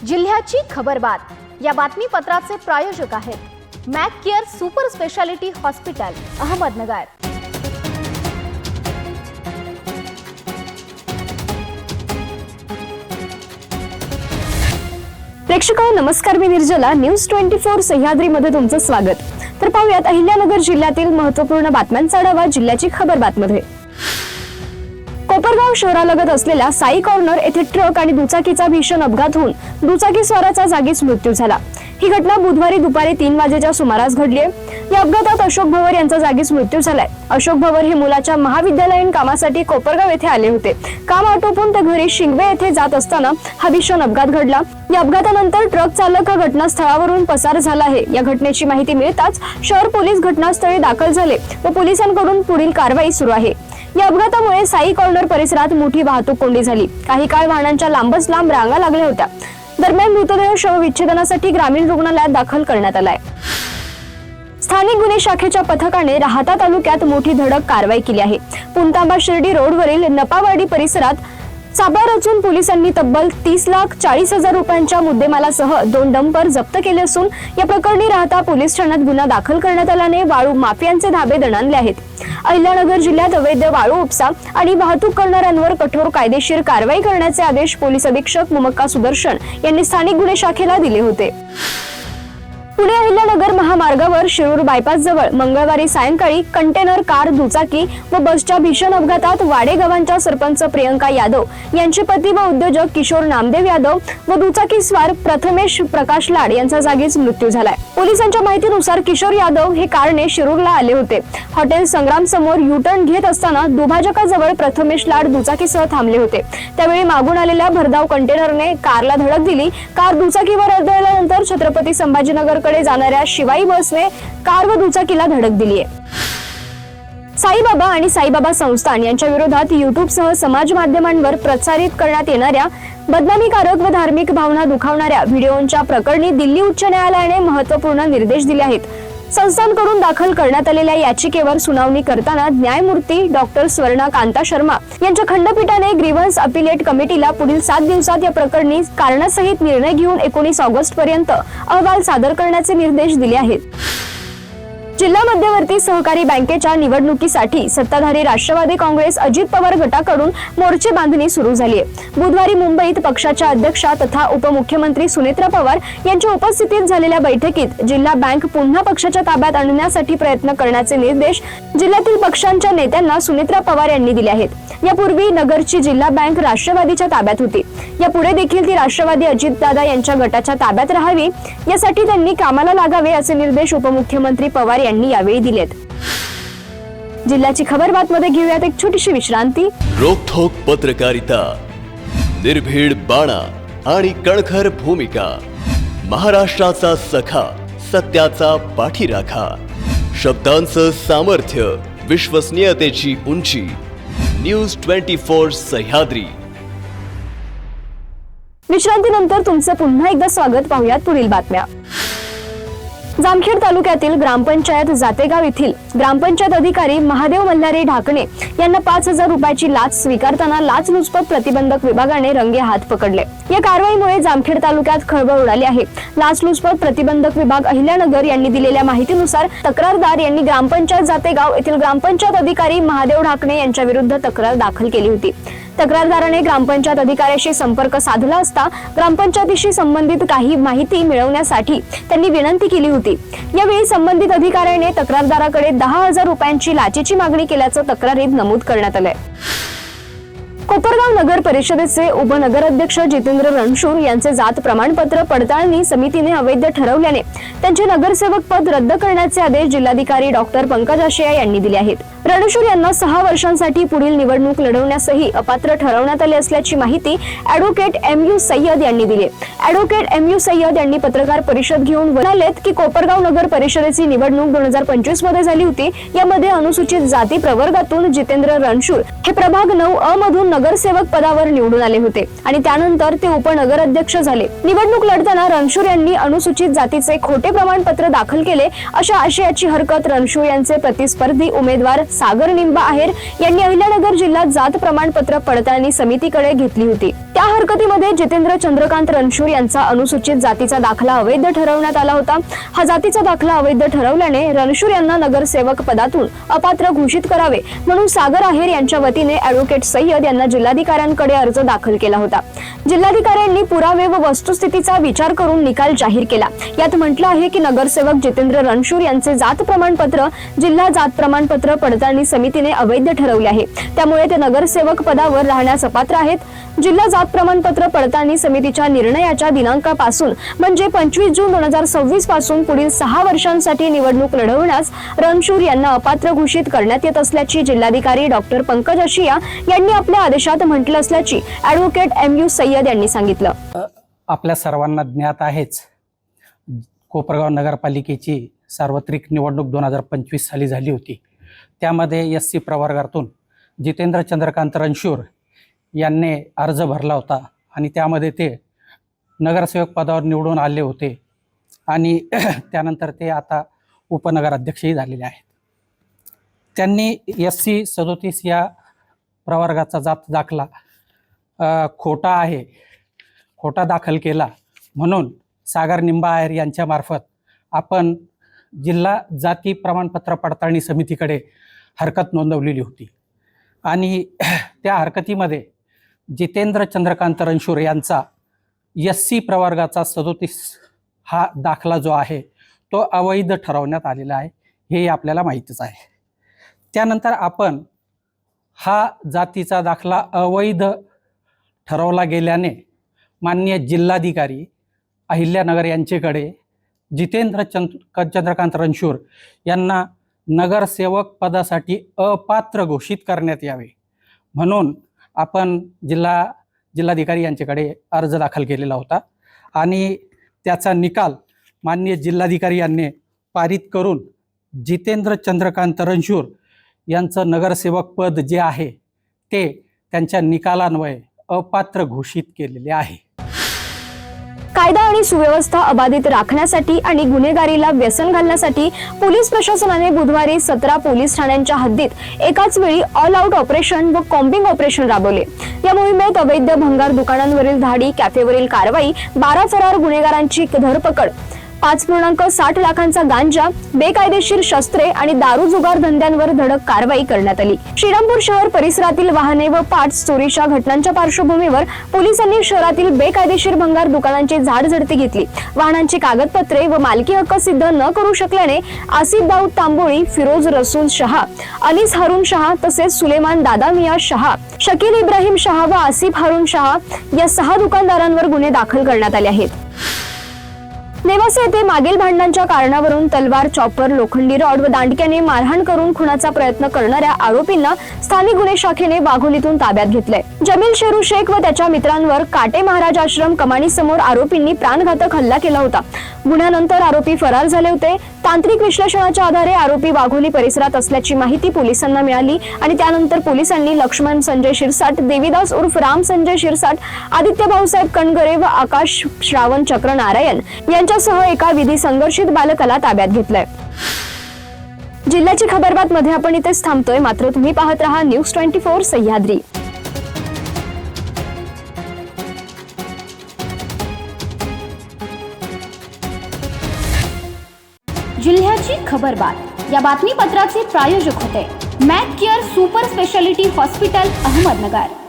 जिल्ह्याची खबरबात या बातमीपत्राचे प्रायोजक आहेत Mac care super speciality hospital Ahmednagar. प्रेक्षकांनो नमस्कार, मी निर्जला न्यूज 24 सह्याद्रीमध्ये तुमचं स्वागत। तर पाहूयात अहिल्यानगर जिल्ह्यातील महत्त्वपूर्ण बातम्यांचा आढावा जिल्ह्याची खबरबातमध्ये। कोपरगाव शहरालगत असलेल्या साई कॉर्नर येथे ट्रक आणि दुचाकीचा भीषण अपघात होऊन दुचाकी स्वाराचा जागीच मृत्यू झाला। ही घटना बुधवारी दुपारी 3 वाजेच्या सुमारास घडली आहे। या अपघातात अशोक भवर यांचा जागीच मृत्यू झालाय। अशोक भवर हे मुलाच्या महाविद्यालयीन कामासाठी कोपरगाव येथे आले होते। काम आटोपून ते घरी शिंगवे येथे जात असताना हा भीषण अपघात घडला। या अपघातानंतर ट्रक चालक हा घटनास्थळावरून पसार झाला आहे। या घटनेची माहिती मिळताच शहर पोलीस घटनास्थळी दाखल झाले व पोलिसांकडून पुढील कारवाई सुरू आहे। या अपघातामुळे साई कॉर्नर परिसरात मोठी वाहतूक कोंडी झाली। काही काळ वाहनांच्या लांबच लांब रांगा लागल्या होत्या। दरम्यान मृतदेह शवविच्छेदनासाठी ग्रामीण रुग्णालयात दाखल करण्यात आलाय। स्थानिक गुन्हे शाखेच्या पथकाने राहाता तालुक्यात मोठी धडक कारवाई केली आहे। पुणतांबा शिर्डी रोडवरील नपावाडी परिसरात सापळा रचून पोलिसांनी तब्बल 30,40,000 रुपयांच्या मुद्देमालासह 2 डंपर जप्त केले असून या प्रकरणी राहाता पोलीस ठाण्यात गुन्हा दाखल करण्यात आल्याने वाळू माफियांचे धाबे दणाणले आहेत। अहिल्यानगर जिल्ह्यात अवैध वाळू उपसा आणि वाहतूक करणाऱ्यांवर कठोर कायदेशीर कारवाई करण्याचे आदेश पोलीस अधीक्षक मुमक्का सुदर्शन यांनी स्थानिक गुन्हे शाखेला दिले होते। पुणे अहिल्यानगर महामार्गावर शिरूर बायपास जवळ मंगळवारी सायंकाळी कंटेनर कार, दुचाकी व बसच्या भीषण अपघातात वाडे गावांच्या सरपंच प्रियंका यादव यांचे पती व उद्योजक किशोर नामदेव यादव व दुचाकी स्वार प्रथमेश प्रकाश लाड यांचा जागीच मृत्यू झालाय। पोलिसांच्या माहितीनुसार किशोर यादव हे कारने शिरूरला आले होते। हॉटेल संग्राम समोर यू-टर्न घेत असताना दुभाजकाजवळ प्रथमेश लाड दुचाकीसह थांबले होते। त्यावेळी मागून आलेल्या भरधाव कंटेनरने कारला धडक दिली। कार दुचाकीवर आदळल्यानंतर छत्रपती संभाजीनगर कडे जाणाऱ्या शिवाई बसने कार व दुचाकीला धडक दिली आहे। साईबाबा आणि साईबाबा संस्थान यांच्या विरोधात YouTube सह समाज माध्यमांवर प्रसारित करण्यात येणाऱ्या बदनामीकारक व धार्मिक भावना दुखावणाऱ्या व्हिडिओंच्या प्रकरणी दिल्ली उच्च न्यायालयाने महत्त्वपूर्ण निर्देश दिले आहेत। संस्थांकडून दाखल करण्यात आलेल्या याचिकेवर सुनावणी करताना न्यायमूर्ती डॉक्टर स्वर्णा कांता शर्मा यांच्या खंडपीठाने ग्रीव्हन्स अपीलेट कमिटीला पुढील 7 दिवसात या प्रकरणी कारणासहित निर्णय घेऊन 19 ऑगस्ट पर्यंत अहवाल सादर करण्याचे निर्देश दिले आहेत। जिल्हा मध्यवर्ती सहकारी बँकेच्या निवडणुकीसाठी सत्ताधारी राष्ट्रवादी काँग्रेस अजित पवार गटाकडून मोर्चे बांधणी सुरू झाली आहे। बुधवारी मुंबईत पक्षाच्या अध्यक्षा तथा उपमुख्यमंत्री सुनेत्रा पवार यांच्या उपस्थितीत झालेल्या बैठकीत जिल्हा बँक पुन्हा पक्षाच्या ताब्यात आणण्यासाठी प्रयत्न करण्याचे निर्देश जिल्ह्यातील पक्षांच्या नेत्यांना सुनेत्रा पवार यांनी दिले आहेत। यापूर्वी नगरची जिल्हा बँक राष्ट्रवादीच्या ताब्यात होती। यापुढे देखील ती राष्ट्रवादी अजितदादा यांच्या गटाच्या ताब्यात राहावी, यासाठी त्यांनी कामाला लागावे असे निर्देश उपमुख्यमंत्री पवार यांनी यावेळी दिलेत। जिल्ह्याची खबरबातमध्ये घेऊयात एक छोटीशी विश्रांती। रोखोक पत्रकारिता, निर्भीड बाणा आणि कणखर भूमिका, महाराष्ट्राचा सखा, सत्याचा पाठीराखा, शब्दांचं सामर्थ्य, विश्वसनीयतेची उंची, न्यूज 24 सह्याद्री। विश्रांतीनंतर तुमचं पुन्हा एकदा स्वागत। पाहूयात पुढील बातम्या। जामखेड तालुक्यातील ग्रामपंचायत जातेगाव येथील ग्रामपंचायत अधिकारी महादेव मल्हारी ढाकणे यांना 5,000 रुपयाची लाच स्वीकारताना लाचलुचपत प्रतिबंधक विभागाने रंगे हात पकडले। या कारवाईमुळे जामखेड तालुक्यात खळबळ उडाली आहे। लाचलुचपत प्रतिबंधक विभाग अहिल्यानगर यांनी दिलेल्या माहितीनुसार तक्रारदार यांनी ग्रामपंचायत जातेगाव येथील ग्रामपंचायत अधिकारी महादेव ढाकणे यांच्या विरुद्ध तक्रार दाखल केली होती। तक्रारदाराने ग्रामपंचायत अधिकाऱ्याशी संपर्क साधला असता ग्रामपंचायतीशी संबंधित काही माहिती मिळवण्यासाठी त्यांनी विनंती केली होती। यावेळी संबंधित अधिकाऱ्याने तक्रारदाराकडे 10,000 रुपयांची लाचेची मागणी केल्याचं तक्रारीत नमूद करण्यात आलंय। कोपरगाव नगर परिषदेचे उपनगराध्यक्ष जितेंद्र रणशूर यांचे जात प्रमाणपत्र पडताळणी समितीने अवैध ठरवल्याने त्यांचे नगरसेवक पद रद्द करण्याचे आदेश जिल्हाधिकारी डॉक्टर पंकज आशिया यांनी दिले आहेत। रणशूर यांना 6 वर्षांसाठी पुढील निवडणूक लढवण्यासही अपात्र ठरवण्यात आले असल्याची माहिती ॲडव्होकेट MU सय्यद यांनी दिली। ॲडव्होकेट MU सय्यद यांनी पत्रकार परिषद घेऊन म्हणालेत की कोपरगाव नगर परिषदेची निवडणूक 2025 मध्ये झाली होती। यामध्ये अनुसूचित जाती प्रवर्गातून जितेंद्र रणशूर हे प्रभाग 9 मधून नगरसेवक पदावर निवडून आले होते आणि त्यानंतर ते उपनगराध्यक्ष झाले। निवडणूक लढताना रणशूर यांनी अनुसूचित जातीचे खोटे प्रमाणपत्र दाखल केले अशा आशयाची हरकत रणशूर यांचे प्रतिस्पर्धी उमेदवार सागर निंबा आहेर यांनी अहिल्यानगर जिल्ह्यात जात प्रमाणपत्र पडताळणी समितीकडे घेतली होती। त्या या हरकतीमध्ये जितेंद्र चंद्रकांत रणशूर यांचा अनुसूचित जातीचा दाखला अवैध ठरवण्यात आला होता। हा जातीचा दाखला अवैध ठरवल्याने रणशूर यांना नगरसेवक पदातून अपात्र घोषित करावे म्हणून सागर आहेर यांच्या वतीने ॲडव्होकेट सय्यद यांना जिल्हाधिकाऱ्यांकडे अर्ज दाखल केला होता। जिल्हाधिकाऱ्यांनी पुरावे व वस्तुस्थितीचा विचार करून निकाल जाहीर केला। यात म्हटलं आहे की नगरसेवक जितेंद्र रणशूर यांचे जात प्रमाणपत्र जिल्हा जात प्रमाणपत्र पडताळणी समितीने अवैध ठरवले आहे, त्यामुळे ते नगरसेवक पदावर राहण्यास अपात्र आहेत। जिल्हा जात प्रमाणपत्र पडताळणी समितीच्या निर्णयाच्या दिनांकापासून म्हणजे 25 जून 2026 पासून पुढील 6 वर्षांसाठी निवडणूक लढवण्यास रणशूर यांना अपात्र घोषित करण्यात येत असल्याची जिल्हाधिकारी डॉक्टर पंकज आशिया यांनी आपल्या आदेशात म्हटलं असल्याची ॲडव्होकेट MU सय्यद यांनी सांगितलं। आपल्या सर्वांना ज्ञात आहेच, कोपरगाव नगरपालिकेची सार्वत्रिक निवडणूक 2025 साली झाली होती। त्यामध्ये SC प्रवर्गातून जितेंद्र चंद्रकांत रणशूर यांनी अर्ज भरला होता आणि त्यामध्ये ते नगरसेवक पदावर निवडून आले होते आणि त्यानंतर ते आता उपनगराध्यक्षही झालेले आहेत। त्यांनी SC 37 या प्रवर्गाचा जात दाखला खोटा आहे, खोटा दाखल केला म्हणून सागर निंबायर यांच्यामार्फत आपण जिल्हा जाती प्रमाणपत्र पडताळणी समितीकडे हरकत नोंदवलेली होती आणि त्या हरकतीमध्ये जितेंद्र चंद्रकांत रणशूर यांचा SC प्रवर्गाचा 37 हा दाखला जो आहे तो अवैध ठरवण्यात आलेला आहे, हे आपल्याला माहीतच आहे। त्यानंतर आपण हा जातीचा दाखला अवैध ठरवला गेल्याने माननीय जिल्हाधिकारी अहिल्यानगर यांच्याकडे जितेंद्र चंद्रकांत रणशूर यांना नगरसेवक पदासाठी अपात्र घोषित करण्यात यावे म्हणून आपण जिल्हाधिकारी यांच्याकडे अर्ज दाखल केलेला होता आणि त्याचा निकाल माननीय जिल्हाधिकारी यांनी पारित करून जितेंद्र चंद्रकांत रणशूर यांचं नगरसेवक पद जे आहे ते त्यांच्या निकालान्वये अपात्र घोषित केलेले आहे। कायदा आणि सुव्यवस्था अबाधित राखण्यासाठी आणि गुन्हेगारीला व्यसन घालण्यासाठी पोलीस प्रशासनाने बुधवारी 17 पोलीस ठाण्यांच्या हद्दीत एकाच वेळी ऑल आउट ऑपरेशन व कॉम्बिंग ऑपरेशन राबवले। या मोहिमेत अवैध भंगार दुकानांवरील धाडी, कॅफेवरील कारवाई, 12 फरार गुन्हेगारांची धरपकड, 5.60 लाखांचा गांजा, बेकायदेशीर शस्त्रे आणि दारू जुगार धंद्यांवर धडक कारवाई करण्यात आली। श्रीरामपूर शहर परिसरातील वाहने व पार्ट्स चोरीच्या घटनांच्या पार्श्वभूमीवर पोलिसांनी शहरातील बेकायदेशीर भंगार दुकानांची झाडझडती घेतली। वाहनांची कागदपत्रे व मालकी हक्क सिद्ध न करू शकल्याने आसिफ दाऊद तांबोळी, फिरोज रसूल शहा, अनीस हारून शहा तसेच सुलेमान दादा मिया शहा, शकील इब्राहिम शहा व आसिफ हारून शहा या 6 दुकानदारांवर गुन्हे दाखल करण्यात आले आहेत। नेवासे येथे मागील भांडणांच्या कारणावरून तलवार, चॉपर, लोखंडी रॉड व दांडक्याने मारहाण करून खुनाचा प्रयत्न करणाऱ्या आरोपींना स्थानिक गुन्हे शाखेने वाघोलीतून ताब्यात घेतलंय। जमील शेरू शेख व त्याच्या मित्रांवर काटे महाराज आश्रम कमानी समोर आरोपींनी प्राणघातक हल्ला केला होता। गुन्ह्यानंतर आरोपी फरार झाले होते। तांत्रिक विश्लेषणाच्या आधारे आरोपी वाघोली परिसरात असल्याची माहिती पोलिसांना मिळाली आणि त्यानंतर पोलिसांनी लक्ष्मण संजय शिरसाट, देवीदास उर्फ राम संजय शिरसाट, आदित्य भाऊसाहेब कणगरे व आकाश श्रावण चक्र नारायण यांच्यासह एका विधी संघर्षित बालकाला ताब्यात घेतलंय। जिल्ह्याची खबरबात मध्ये आपण इथेच थांबतोय, मात्र तुम्ही पाहत रहा न्यूज 24 सह्याद्री। जिल्ह्याची खबरबात या बातमीपत्राचे प्रायोजक होते Mac care super speciality hospital, Ahmednagar.